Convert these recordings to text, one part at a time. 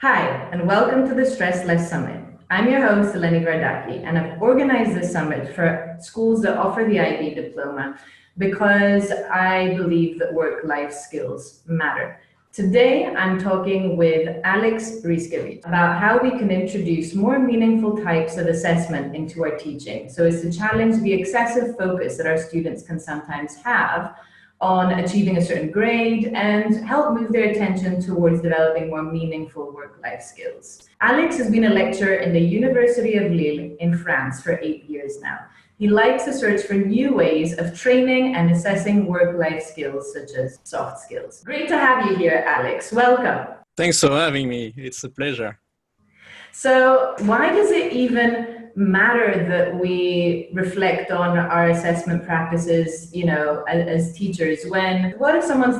Hi, and welcome to the Stress Less Summit. I'm your host, Eleni Vardaki, and I've organized this summit for schools that offer the IB Diploma because I believe that work-life skills matter. Today, I'm talking with Alex Hryszkiewicz about how we can introduce more meaningful types of assessment into our teaching so as to challenge the excessive focus that our students can sometimes have on achieving a certain grade and help move their attention towards developing more meaningful work-life skills. Alex has been a lecturer in the University of Lille in France for 8 years now. He likes to search for new ways of training and assessing work-life skills such as soft skills. Great to have you here, Alex. Welcome. Thanks for having me. It's a pleasure. So why does it even matter that we reflect on our assessment practices, as teachers, when what if someone's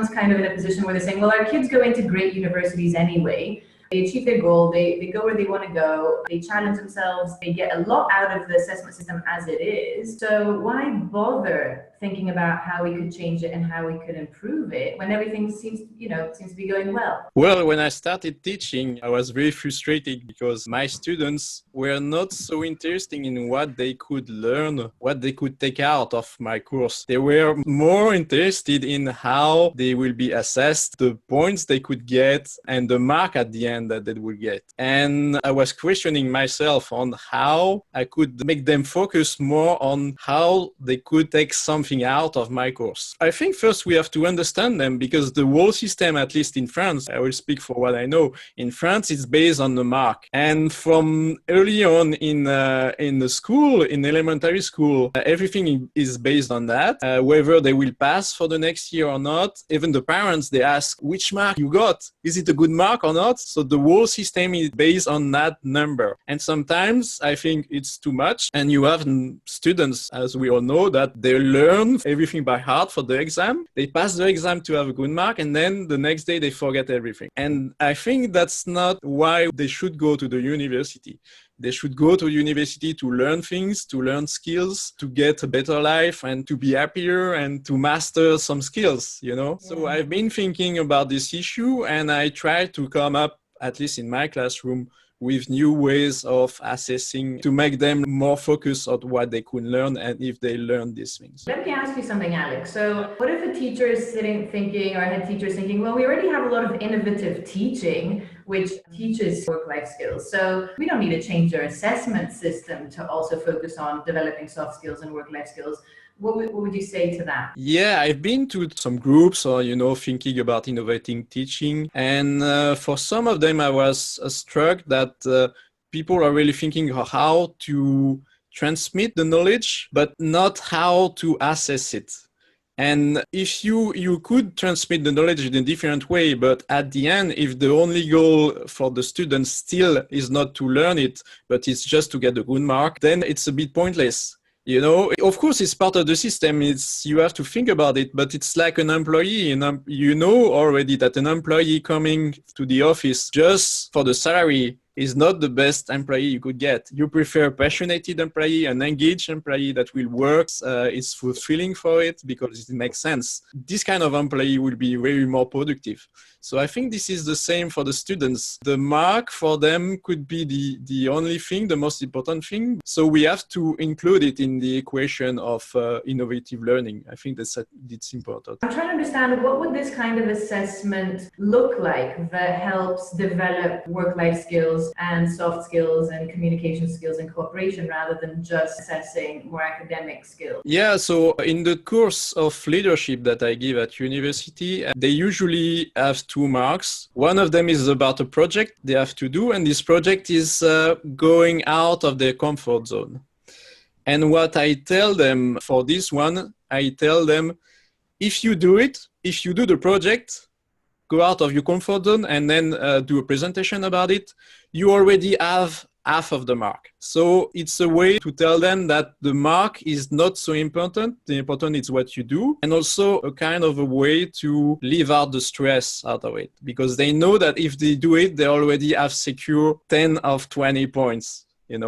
kind of in a position where they're saying, well, our kids go into great universities anyway, they achieve their goal, they go where they want to go, they challenge themselves, they get a lot out of the assessment system as it is. So why bother thinking about how we could change it and how we could improve it when everything seems to be going well? Well, when I started teaching, I was very frustrated because my students were not so interested in what they could learn, what they could take out of my course. They were more interested in how they will be assessed, the points they could get, and the mark at the end that they will get. And I was questioning myself on how I could make them focus more on how they could take something out of my course. I think first we have to understand them because the whole system, at least in France, I will speak for what I know, in France it's based on the mark. And from early on in the school, in elementary school, everything is based on that, whether they will pass for the next year or not. Even the parents, they ask which mark you got. Is it a good mark or not? So the whole system is based on that number. And sometimes I think it's too much. And you have students, as we all know, that they learn everything by heart for the exam. They pass the exam to have a good mark, and then the next day they forget everything. And I think that's not why they should go to the university. They should go to university to learn things, to learn skills, to get a better life and to be happier and to master some skills, Yeah. So I've been thinking about this issue and I try to come up, at least in my classroom, with new ways of assessing to make them more focused on what they could learn and if they learn these things. Let me ask you something, Alex. So what if a teacher is thinking, or a head teacher is thinking, well, we already have a lot of innovative teaching which teaches work-life skills. So we don't need to change our assessment system to also focus on developing soft skills and work-life skills. What would you say to that? Yeah, I've been to some groups or, thinking about innovating teaching. And for some of them, I was struck that people are really thinking of how to transmit the knowledge, but not how to assess it. And if you could transmit the knowledge in a different way, but at the end, if the only goal for the students still is not to learn it, but it's just to get a good mark, then it's a bit pointless. Of course, it's part of the system. You have to think about it, but it's like an employee. You know already that an employee coming to the office just for the salary is not the best employee you could get. You prefer a passionate employee, an engaged employee that will work, is fulfilling for it because it makes sense. This kind of employee will be very more productive. So I think this is the same for the students. The mark for them could be the only thing, the most important thing. So we have to include it in the equation of innovative learning. I think it's important. I'm trying to understand, what would this kind of assessment look like that helps develop work-life skills and soft skills and communication skills and cooperation rather than just assessing more academic skills? Yeah, so in the course of leadership that I give at university, they usually have 2 marks. One of them is about a project they have to do, and this project is going out of their comfort zone. And what I tell them for this one, I tell them, if you do the project, go out of your comfort zone and then do a presentation about it, you already have half of the mark. So it's a way to tell them that the mark is not so important. The important is what you do. And also a kind of a way to leave out the stress out of it. Because they know that if they do it, they already have secure 10 of 20 points.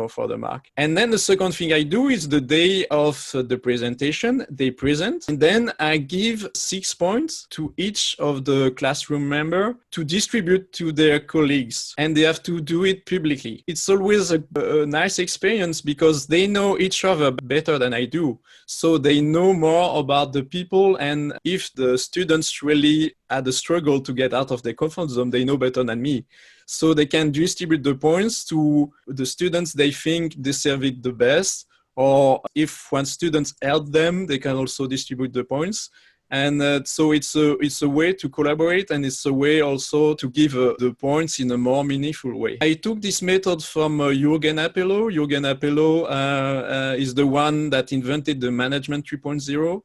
for the mark. And then the second thing I do is the day of the presentation, they present, and then I give 6 points to each of the classroom member to distribute to their colleagues, and they have to do it publicly. It's always a nice experience because they know each other better than I do. So they know more about the people, and if the students really had a struggle to get out of their comfort zone, they know better than me. So they can distribute the points to the students they think deserve it the best. Or if one student helped them, they can also distribute the points. And so it's a way to collaborate, and it's a way also to give the points in a more meaningful way. I took this method from Jürgen Appelo. Jürgen Appelo is the one that invented the Management 3.0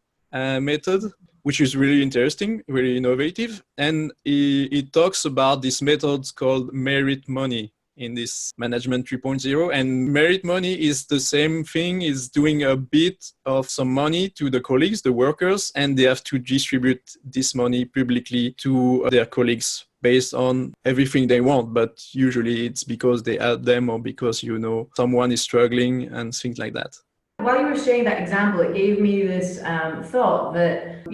method, which is really interesting, really innovative. And he talks about this method called merit money in this Management 3.0. And merit money is the same thing, is doing a bit of some money to the colleagues, the workers, and they have to distribute this money publicly to their colleagues based on everything they want. But usually it's because they help them or because, someone is struggling and things like that. While you were sharing that example, it gave me this thought that,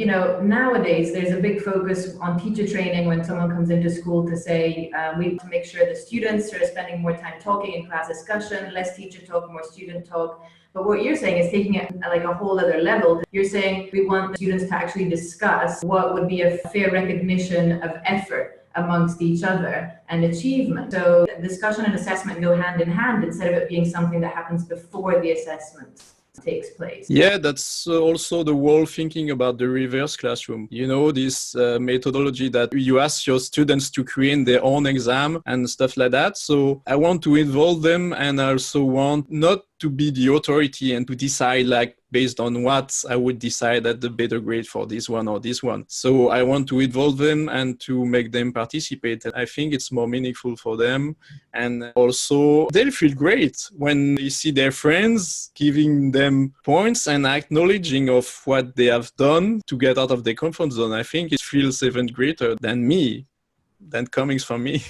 nowadays there's a big focus on teacher training when someone comes into school to say, we have to make sure the students are spending more time talking in class discussion, less teacher talk, more student talk. But what you're saying is taking it like a whole other level. You're saying we want the students to actually discuss what would be a fair recognition of effort amongst each other and achievement. So discussion and assessment go hand in hand instead of it being something that happens before the assessment takes place. Yeah, that's also the whole thinking about the reverse classroom. This methodology that you ask your students to create their own exam and stuff like that. So I want to involve them, and I also want not to be the authority and to decide based on what I would decide that the better grade for this one or this one. So I want to involve them and to make them participate. I think it's more meaningful for them. And also they'll feel great when they see their friends giving them points and acknowledging of what they have done to get out of their comfort zone. I think it feels even greater than coming from me.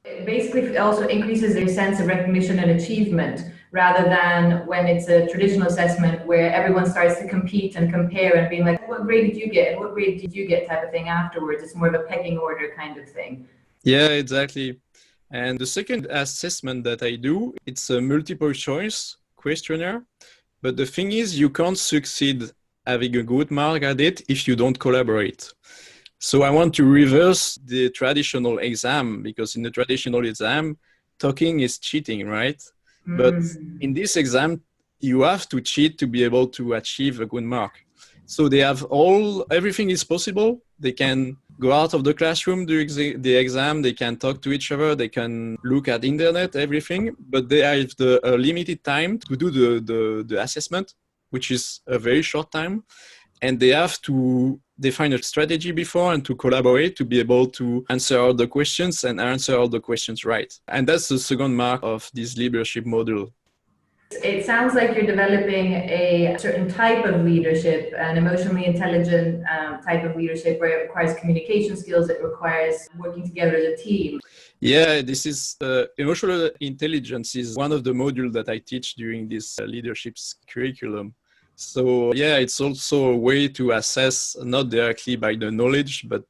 It basically also increases their sense of recognition and achievement, rather than when it's a traditional assessment where everyone starts to compete and compare and being like, what grade did you get? And what grade did you get type of thing afterwards. It's more of a pecking order kind of thing. Yeah, exactly. And the second assessment that I do, it's a multiple choice questionnaire. But the thing is, you can't succeed having a good mark at it if you don't collaborate. So I want to reverse the traditional exam, because in the traditional exam, talking is cheating, right? But in this exam, you have to cheat to be able to achieve a good mark. So they have everything is possible. They can go out of the classroom during the exam. They can talk to each other. They can look at internet, everything. But they have a limited time to do the assessment, which is a very short time. And they have to define a strategy before and to collaborate to be able to answer all the questions and answer all the questions right. And that's the second mark of this leadership model. It sounds like you're developing a certain type of leadership, an emotionally intelligent type of leadership where it requires communication skills, it requires working together as a team. Yeah, this is emotional intelligence is one of the modules that I teach during this leadership curriculum. So yeah, it's also a way to assess not directly by the knowledge, but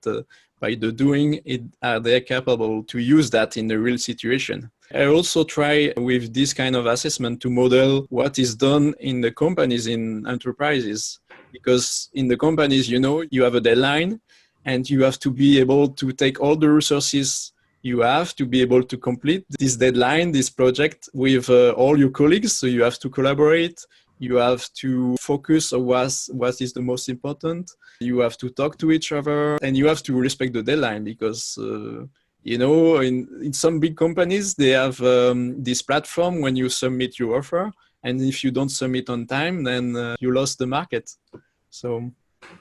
by the doing. Are they capable to use that in the real situation? I also try with this kind of assessment to model what is done in the companies, in enterprises. Because in the companies, you have a deadline and you have to be able to take all the resources you have to be able to complete this deadline, this project with all your colleagues. So you have to collaborate. You have to focus on what is the most important. You have to talk to each other and you have to respect the deadline because, in some big companies, they have this platform when you submit your offer. And if you don't submit on time, then you lost the market. So.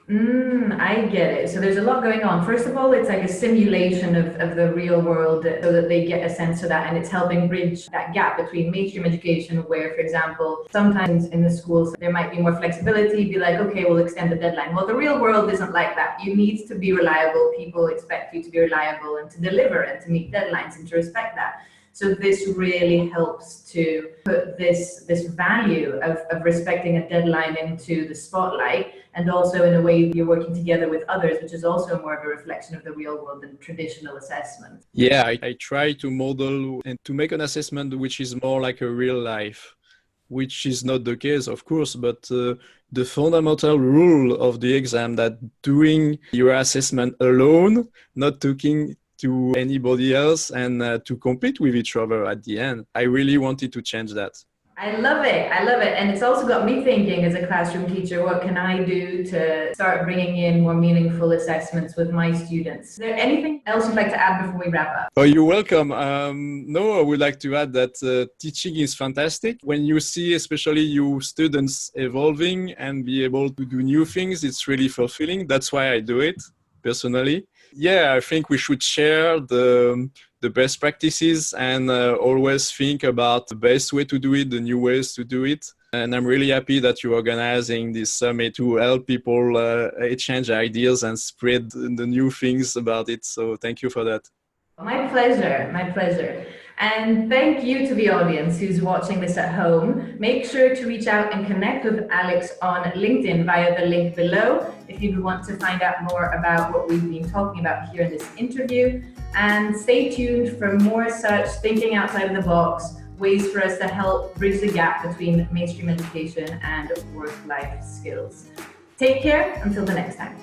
I get it. So there's a lot going on. First of all, it's like a simulation of the real world so that they get a sense of that, and it's helping bridge that gap between mainstream education where, for example, sometimes in the schools there might be more flexibility, be like, okay, we'll extend the deadline. Well, the real world isn't like that. You need to be reliable. People expect you to be reliable and to deliver and to meet deadlines and to respect that. So this really helps to put this value of respecting a deadline into the spotlight, and also in a way you're working together with others, which is also more of a reflection of the real world than traditional assessment. Yeah, I try to model and to make an assessment which is more like a real life, which is not the case, of course, but the fundamental rule of the exam that doing your assessment alone, not talking to anybody else, and to compete with each other at the end. I really wanted to change that. I love it. I love it. And it's also got me thinking as a classroom teacher, what can I do to start bringing in more meaningful assessments with my students? Is there anything else you'd like to add before we wrap up? Oh, you're welcome. No, I would like to add that teaching is fantastic. When you see especially your students evolving and be able to do new things, it's really fulfilling. That's why I do it personally. Yeah, I think we should share the best practices and always think about the best way to do it, the new ways to do it. And I'm really happy that you're organizing this summit to help people exchange ideas and spread the new things about it. So thank you for that. My pleasure, my pleasure. And thank you to the audience who's watching this at home. Make sure to reach out and connect with Alex on LinkedIn via the link below if you want to find out more about what we've been talking about here in this interview. And stay tuned for more such thinking outside of the box, ways for us to help bridge the gap between mainstream education and work-life skills. Take care until the next time.